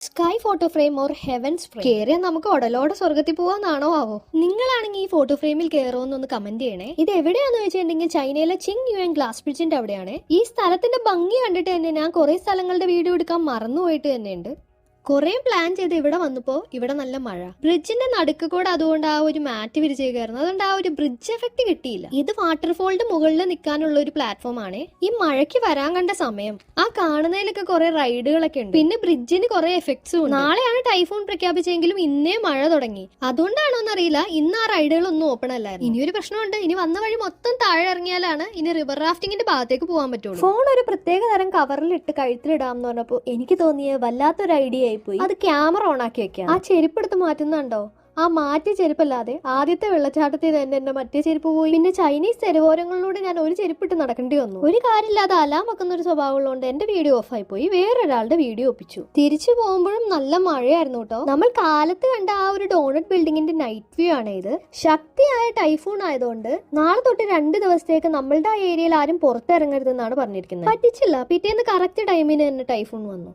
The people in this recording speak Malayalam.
Sky photo frame or heavens frame കേറിയാൽ നമുക്ക് ഉടലോടെ സ്വർഗത്തിൽ പോവാന്നാണോ ആവോ? നിങ്ങളാണെങ്കിൽ ഈ ഫോട്ടോ ഫ്രെയിമിൽ കയറുമെന്നൊന്ന് കമന്റ് ചെയ്യണേ. ഇത് എവിടെയാന്ന് വെച്ചിട്ടുണ്ടെങ്കിൽ ചൈനയിലെ ചിങ് യുഎൻ ഗ്ലാസ് ബ്രിഡ്ജിന്റെ അവിടെയാണ്. ഈ സ്ഥലത്തിന്റെ ഭംഗി കണ്ടിട്ട് തന്നെ ഞാൻ കുറെ സ്ഥലങ്ങളുടെ വീഡിയോ എടുക്കാൻ മറന്നുപോയിട്ട് തന്നെയുണ്ട്. കുറെ പ്ലാൻ ചെയ്ത് ഇവിടെ വന്നപ്പോ ഇവിടെ നല്ല മഴ, ബ്രിഡ്ജിന്റെ നടുക്ക് കൂടെ, അതുകൊണ്ട് ആ ഒരു മാറ്റ് വിരിച്ചേക്കായിരുന്നു. അതുകൊണ്ട് ആ ഒരു ബ്രിഡ്ജ് എഫക്ട് കിട്ടിയില്ല. ഇത് വാട്ടർഫോളിന്റെ മുകളിൽ നിൽക്കാനുള്ള ഒരു പ്ലാറ്റ്ഫോം ആണ്. ഈ മഴയ്ക്ക് വരാൻ കണ്ട സമയം ആ കാണുന്നതിലൊക്കെ കുറെ റൈഡുകളൊക്കെ ഉണ്ട്. പിന്നെ ബ്രിഡ്ജിന് കുറെ എഫക്ട്സും ഉണ്ട്. നാളെയാണ് ടൈഫോൺ പ്രഖ്യാപിച്ചെങ്കിലും ഇന്നേ മഴ തുടങ്ങി. അതുകൊണ്ടാണോന്നറിയില്ല ഇന്ന് ആ റൈഡുകളൊന്നും ഓപ്പൺ അല്ലായിരുന്നു. ഇനിയൊരു പ്രശ്നമുണ്ട്. ഇനി വന്ന വഴി മൊത്തം താഴെ ഇറങ്ങിയാലാണ് ഇനി റിവർ റാഫ്റ്റിംഗിന്റെ ഭാഗത്തേക്ക് പോകാൻ പറ്റുള്ളൂ. ഫോൺ ഒരു പ്രത്യേക തരം കവറിലിട്ട് കഴുത്തിലിടാം എന്ന് പറഞ്ഞപ്പോൾ എനിക്ക് തോന്നിയ വല്ലാത്തൊരു ഐഡിയ പോയി. അത് ക്യാമറ ഓൺ ആക്കി വെക്കാം. ആ ചെരുപ്പ് എടുത്ത് മാറ്റുന്നുണ്ടോ? ആ മാറ്റിയ ചെരുപ്പല്ലാതെ ആദ്യത്തെ വെള്ളച്ചാട്ടത്തിൽ തന്നെ എന്റെ മറ്റേ ചെരുപ്പ് പോയി. പിന്നെ ചൈനീസ് തെരുവോരങ്ങളിലൂടെ ഞാൻ ഒരു ചെരുപ്പിട്ട് നടക്കേണ്ടി വന്നു. ഒരു കാര്യമില്ലാതെ അലാം വെക്കുന്ന ഒരു സ്വഭാവമുള്ളതുകൊണ്ട് എന്റെ വീഡിയോ ഓഫായി പോയി. വേറൊരാളുടെ വീഡിയോ ഒപ്പിച്ചു. തിരിച്ചു പോകുമ്പോഴും നല്ല മഴയായിരുന്നു കേട്ടോ. നമ്മൾ കാലത്ത് കണ്ട ആ ഒരു ഡോണറ്റ് ബിൽഡിങ്ങിന്റെ നൈറ്റ് വ്യൂ ആണ് ഇത്. ശക്തിയായ ടൈഫൂൺ ആയതുകൊണ്ട് നാളെ തൊട്ട് 2 ദിവസത്തേക്ക് നമ്മളുടെ ആ ഏരിയയിൽ ആരും പുറത്തിറങ്ങരുതെന്നാണ് പറഞ്ഞിരിക്കുന്നത്. പറ്റിച്ചില്ല. പിറ്റേന്ന് കറക്റ്റ് ടൈമിന് തന്നെ ടൈഫൂൺ വന്നു.